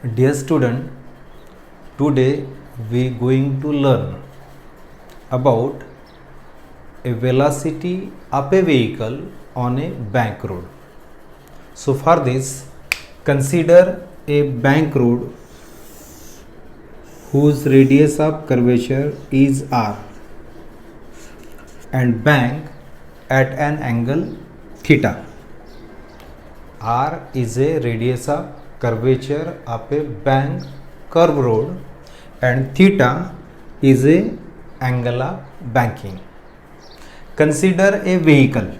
Dear student, today we going to learn about a velocity of a vehicle on a bank road. So for this, consider a bank road whose radius of curvature is r and bank at an angle theta. R is a radius of curvature of a bank curve road and theta is a angle of banking. Consider a vehicle.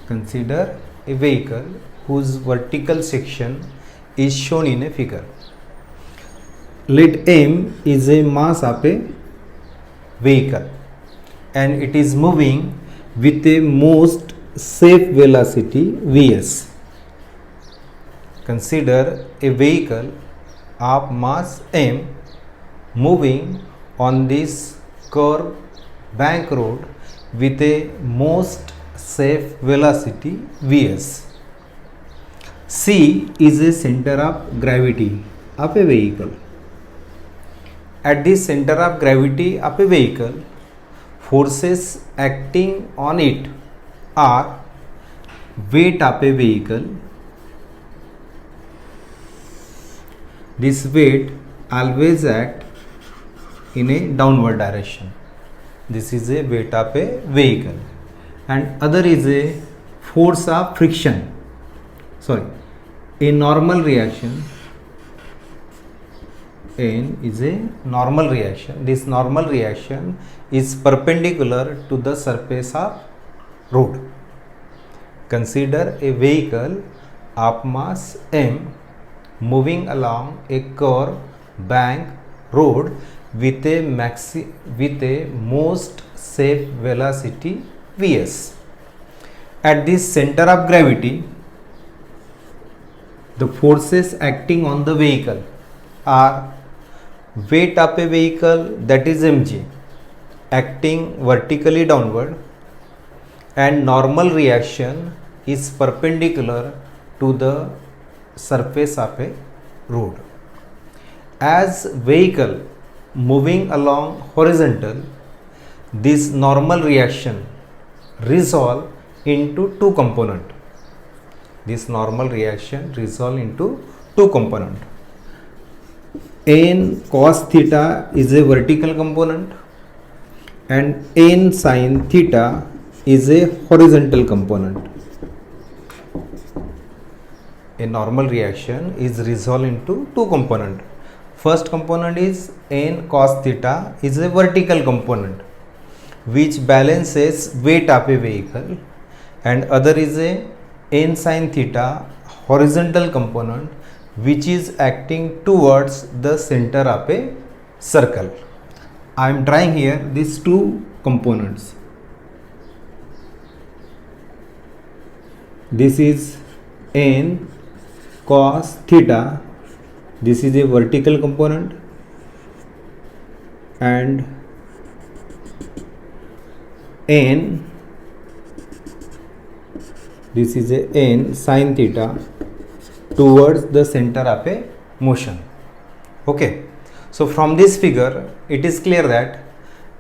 Consider a vehicle whose vertical section is shown in a figure. Let M is a mass of a vehicle and it is moving with a most safe velocity Vs. Consider a vehicle of mass M moving on this curved bank road with a most safe velocity Vs. C is a center of gravity of a vehicle. At the center of gravity of a vehicle, forces acting on it are weight of a vehicle. This weight always act in a downward direction. This is a weight of a vehicle. And other is a force of friction. A normal reaction. N is a normal reaction. This normal reaction is perpendicular to the surface of road. Consider a vehicle of mass M moving along a curved bank road with a most safe velocity Vs. At this center of gravity, the forces acting on the vehicle are weight of a vehicle, that is mg, acting vertically downward, and normal reaction is perpendicular to the surface of a road. As vehicle moving along horizontal, this normal reaction resolve into two components. This normal reaction resolve into two components. N cos theta is a vertical component and n sin theta is a horizontal component. A normal reaction is resolved into two components. First component is n cos theta is a vertical component which balances weight of a vehicle, and other is a n sin theta horizontal component which is acting towards the center of a circle. I am drawing here these two components. This is n cos theta, this is a vertical component, and n, this is a n sin theta towards the center of a motion. Okay, so from this figure it is clear that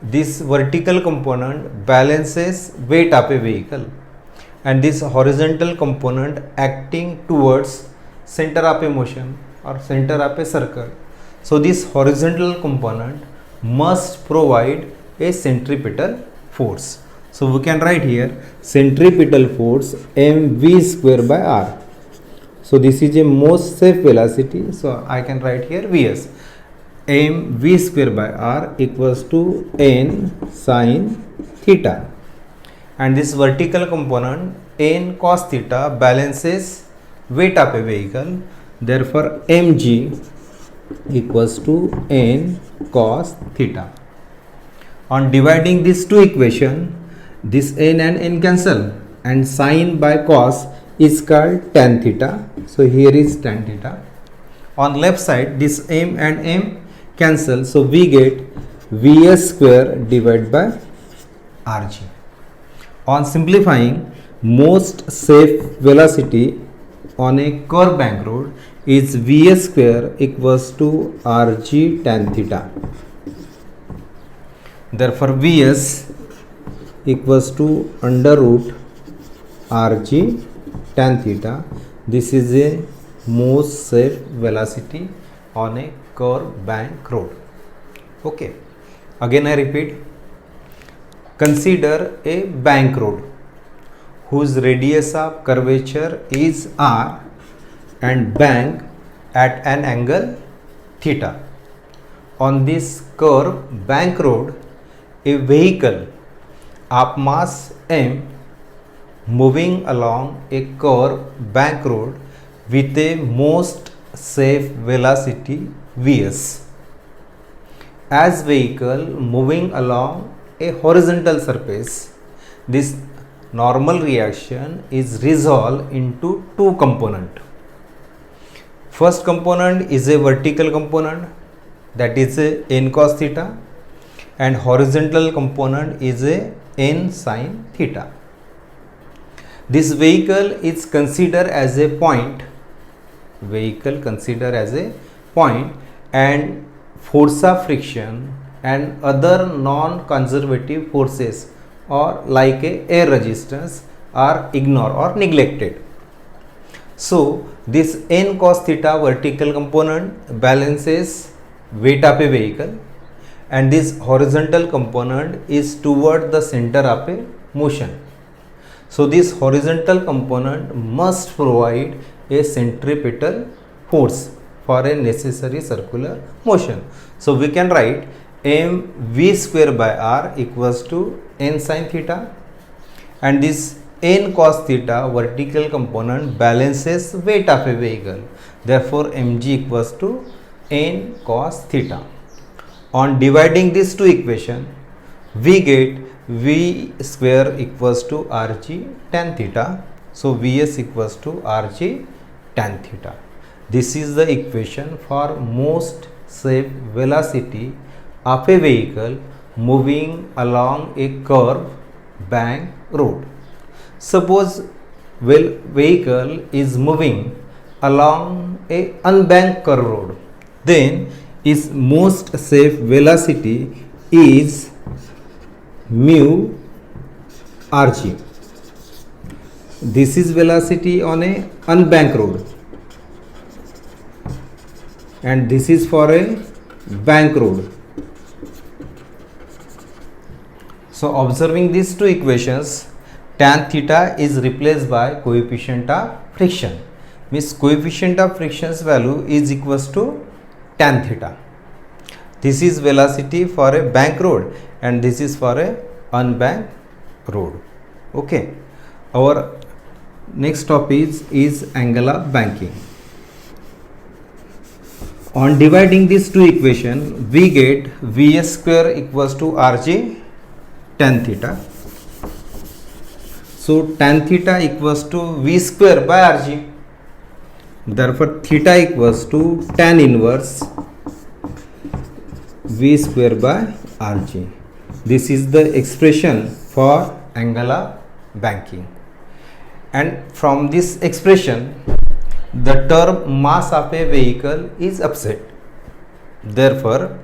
this vertical component balances weight of a vehicle and this horizontal component acting towards center of a motion or center of a circle. So this horizontal component must provide a centripetal force. So we can write here centripetal force mv square by r. So this is a most safe velocity, so I can write here Vs. mv square by r equals to n sin theta, and this vertical component n cos theta balances weight of a vehicle, therefore mg equals to n cos theta. On dividing these two equations, this n and n cancel and sin by cos is called tan theta. So here is tan theta. On left side, this m and m cancel, so we get Vs square divided by Rg. On simplifying, most safe velocity on a curved bank road is Vs square equals to Rg tan theta. Therefore Vs equals to under root Rg tan theta. This is a most safe velocity on a curved bank road. Okay, again I repeat, consider a bank road whose radius of curvature is r and bank at an angle theta. On this curved bank road, a vehicle of mass m moving along a curved bank road with a most safe velocity Vs. As vehicle moving along a horizontal surface, this normal reaction is resolved into two components. First component is a vertical component, that is a n cos theta, and horizontal component is a n sin theta. This vehicle is considered as a point, and force of friction and other non-conservative forces or like a air resistance are ignored or neglected. So this n cos theta vertical component balances weight of a vehicle, and this horizontal component is toward the center of a motion. So this horizontal component must provide a centripetal force for a necessary circular motion. So we can write mv square by r equals to n sin theta, and this n cos theta vertical component balances weight of a vehicle. Therefore mg equals to n cos theta. On dividing these two equations, we get v square equals to rg tan theta. So vs equals to rg tan theta. This is the equation for most safe velocity of a vehicle moving along a curved bank road. Suppose vehicle is moving along a unbanked curved road, then its most safe velocity is mu rg. This is velocity on a unbanked road, and this is for a bank road. So observing these two equations, tan theta is replaced by coefficient of friction. Means coefficient of friction's value is equals to tan theta. This is velocity for a bank road, and this is for a unbanked road. Okay, our next topic is angle of banking. On dividing these two equations, we get Vs square equals to Rg tan theta. So tan theta equals to V square by Rg. Therefore theta equals to tan inverse V square by Rg. This is the expression for angle of banking. And from this expression, the term mass of a vehicle is absent. Therefore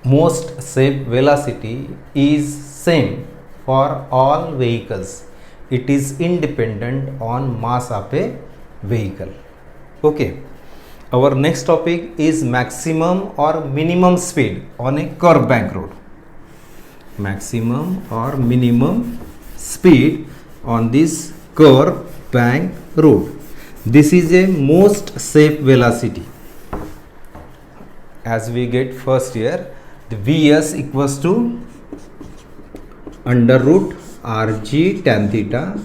most safe velocity is same for all vehicles. It is independent on mass of a vehicle. Okay, our next topic is maximum or minimum speed on a curved bank road. Maximum or minimum speed on this curved bank road. This is a most safe velocity. As we get first here, the Vs equals to under root Rg tan theta.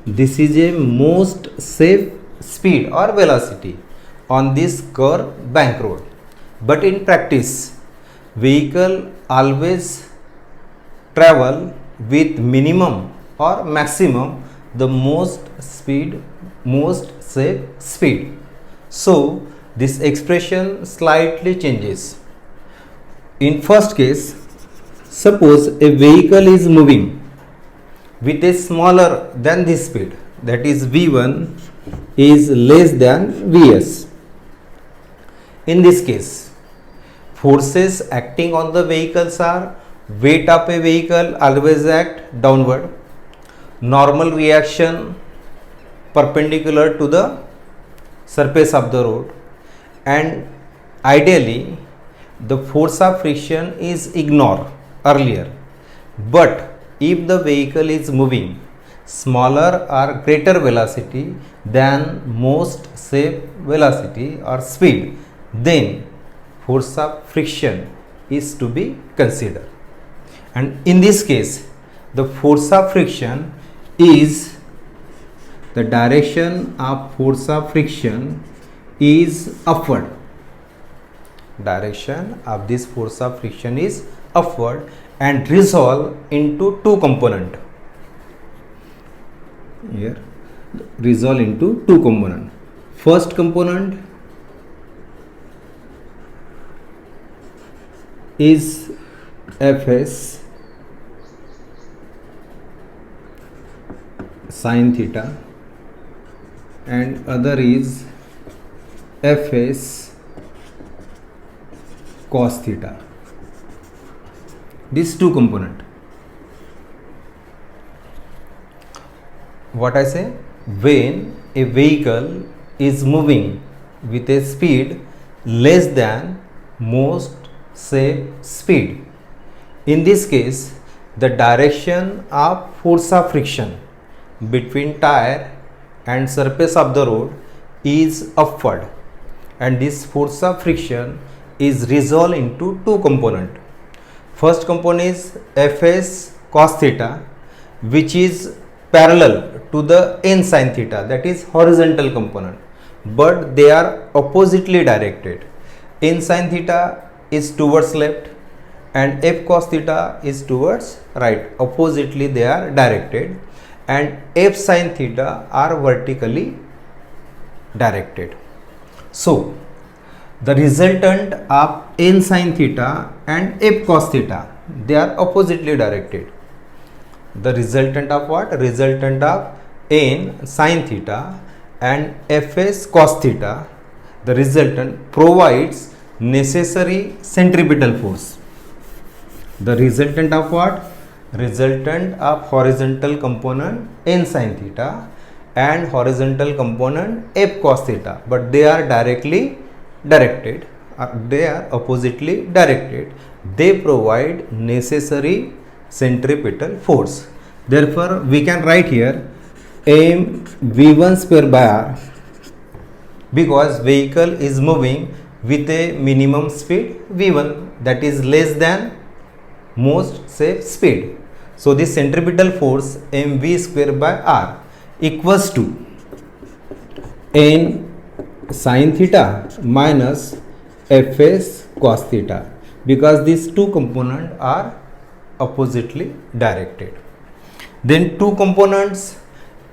This is a most safe speed or velocity on this curved bank road. But in practice, vehicle always travel with minimum or maximum the most safe speed. So this expression slightly changes. In first case, suppose a vehicle is moving with a smaller than this speed, that is V1 is less than Vs. In this case, forces acting on the vehicles are weight of a vehicle always act downward, normal reaction perpendicular to the surface of the road, and ideally the force of friction is ignored earlier. But if the vehicle is moving smaller or greater velocity than most safe velocity or speed, then force of friction is to be considered. And in this case, the force of friction is, the direction of force of friction is upward. Direction of this force of friction is upward and resolve into two component. Here resolve into two component. First component is Fs sin theta and other is Fs cos theta. These two component. What I say? When a vehicle is moving with a speed less than most safe speed, in this case the direction of force of friction between tire and surface of the road is upward, and this force of friction is resolved into two component. First component is Fs cos theta, which is parallel to the n sin theta, that is horizontal component, but they are oppositely directed. N sin theta is towards left and F cos theta is towards right. Oppositely they are directed, and F sin theta are vertically directed. So the resultant of n sin theta and F cos theta, they are oppositely directed. The resultant of what? Resultant of n sin theta and Fs cos theta, the resultant provides necessary centripetal force. The resultant of what? Resultant of horizontal component n sin theta and horizontal component F cos theta, but they are directly directed, they are oppositely directed. They provide necessary centripetal force. Therefore we can write here m v1 square by r, because vehicle is moving with a minimum speed v1, that is less than most safe speed. So this centripetal force mv square by r equals to n sin theta minus Fs cos theta, because these two components are oppositely directed. Then two components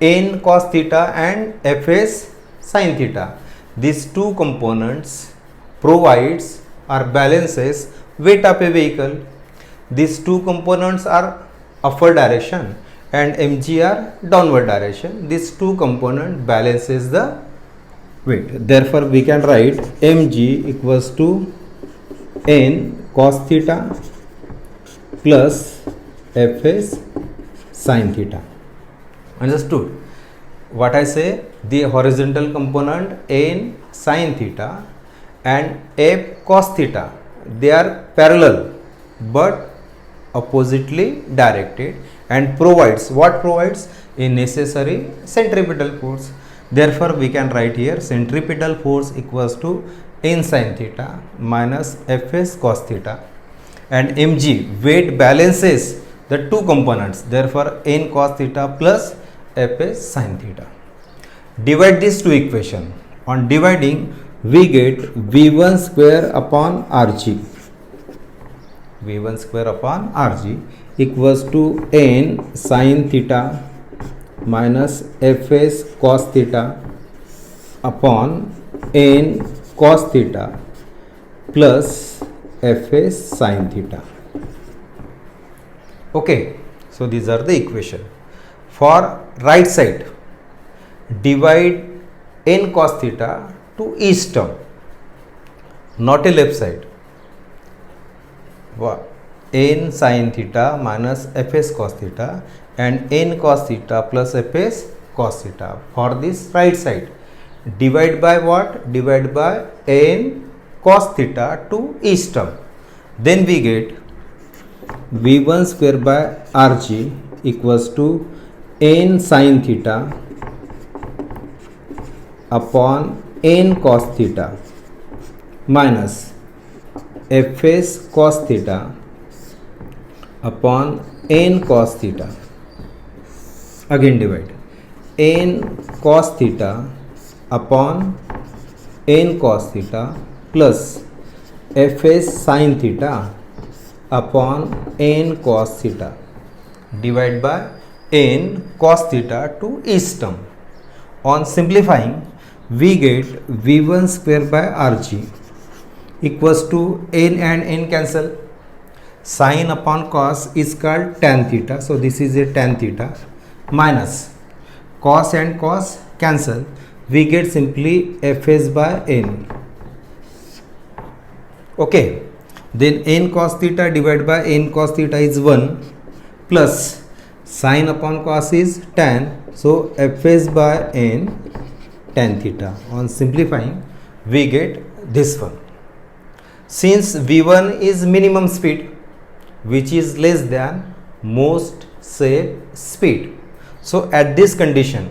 n cos theta and Fs sin theta, these two components provides or balances weight of a vehicle. These two components are upward direction and mg are downward direction. These two component balances the weight. Therefore we can write mg equals to n cos theta plus Fs sin theta. Understood? What I say? The horizontal component n sin theta and F cos theta, they are parallel but oppositely directed and provides what? Provides a necessary centripetal force. Therefore we can write here centripetal force equals to n sin theta minus Fs cos theta, and mg weight balances the two components, therefore n cos theta plus Fs sin theta. Divide these two equations. On dividing we get v1 square upon rg, v1 square upon rg equals to n sin theta minus Fs cos theta upon n cos theta plus Fs sin theta. Okay, so these are the equation. for right side, divide n cos theta to each term, not a left side. N sin theta minus fs cos theta and n cos theta plus fs cos theta for this right side. Divide by what? Divide by n cos theta to each term. Then we get v1 square by rg equals to n sin theta upon n cos theta minus fs cos theta upon n cos theta. Again divide n cos theta upon n cos theta plus fs sin theta upon n cos theta. Divide by n cos theta to each term. On simplifying, we get v1 square by rg equals to n and n cancel. Sin upon cos is called tan theta, so this is a tan theta, minus cos and cos cancel. We get simply fs by n. Okay, then n cos theta divided by n cos theta is 1 plus sin upon cos is tan, so fs by n tan theta. On simplifying, we get this one. Since v1 is minimum speed, which is less than most safe speed, so at this condition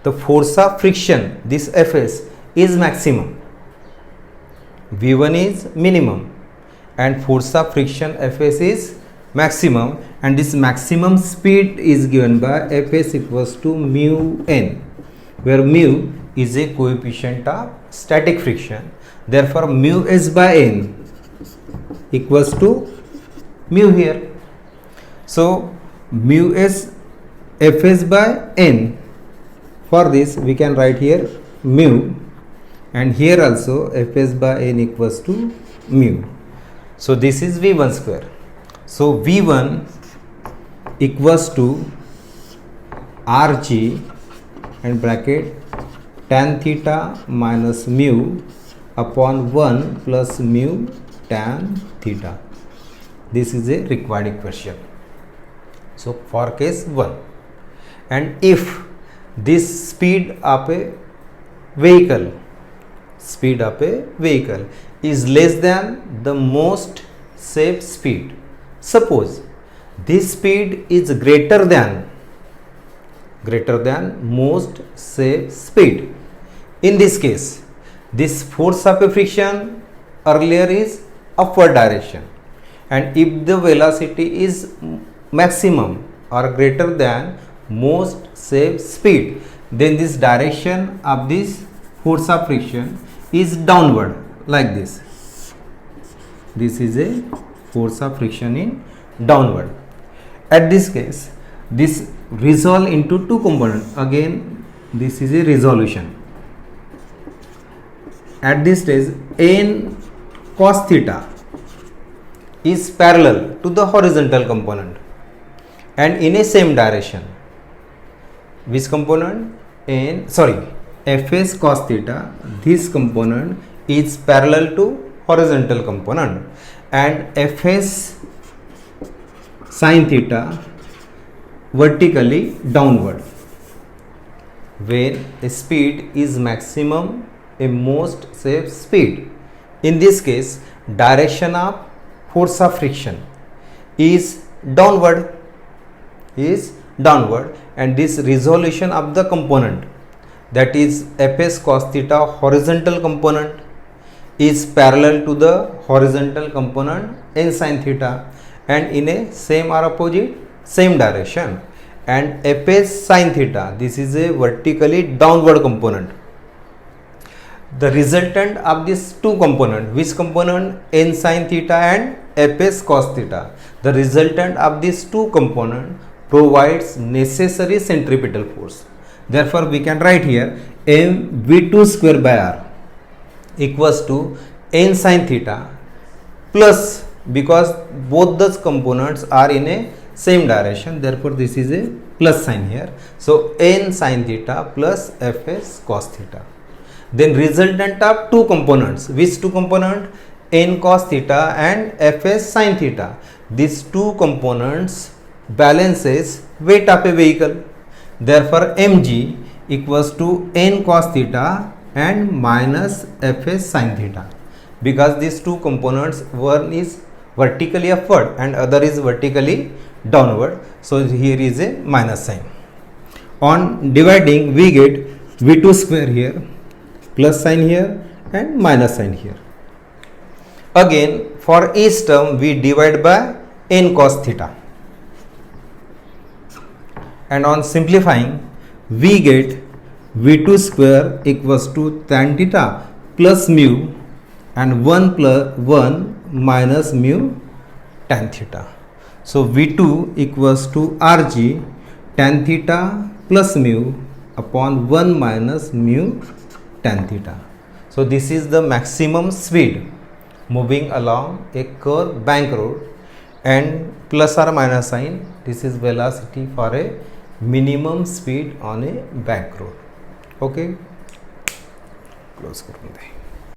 the force of friction, this fs, is maximum. v1 is minimum and force of friction fs is maximum, and this maximum speed is given by fs equals to mu n, where mu is a coefficient of static friction. Therefore mu s by n equals to mu here. So mu s fs by n, for this we can write here mu, and here also fs by n equals to mu. So this is v1 square. So v1 equals to rg and bracket tan theta minus mu upon 1 plus mu tan theta. This is a required equation. So for case 1, and if this speed of a vehicle is less than the most safe speed, suppose this speed is greater than most safe speed, in this case this force of a friction earlier is upward direction, and if the velocity is maximum or greater than most safe speed, then this direction of this force of friction is downward, like this. This is a force of friction in downward. At this case, this resolve into two components. Again, this is a resolution. At this stage, n cos theta is parallel to the horizontal component and in a same direction. Which component? Fs cos theta, this component is parallel to horizontal component, and fs sin theta vertically downward. When a speed is maximum, a most safe speed, in this case direction of force of friction is downward, and this resolution of the component, that is fs cos theta horizontal component, is parallel to the horizontal component n sin theta and in a same or opposite same direction, and fs sin theta, this is a vertically downward component. The resultant of these two components, which component? N sin theta and fs cos theta. The resultant of these two components provides necessary centripetal force. Therefore we can write here mv2 square by r equals to n sin theta plus, because both those components are in a same direction, therefore this is a plus sign here. So n sin theta plus fs cos theta. Then resultant of two components. Which two component? N cos theta and fs sin theta. These two components balances weight of a vehicle. Therefore mg equals to n cos theta and minus fs sin theta. Because these two components, one is vertically upward and other is vertically downward, so here is a minus sign. On dividing we get v2 square here, plus sign here and minus sign here. Again for each term we divide by n cos theta, and on simplifying we get v2 square equals to tan theta plus mu and 1 plus 1 minus mu tan theta. So v2 equals to rg tan theta plus mu upon 1 minus mu tan theta. So this is the maximum speed moving along a curved bank road, and plus or minus sign, this is velocity for a minimum speed on a bank road. Okay, close करूँ दे.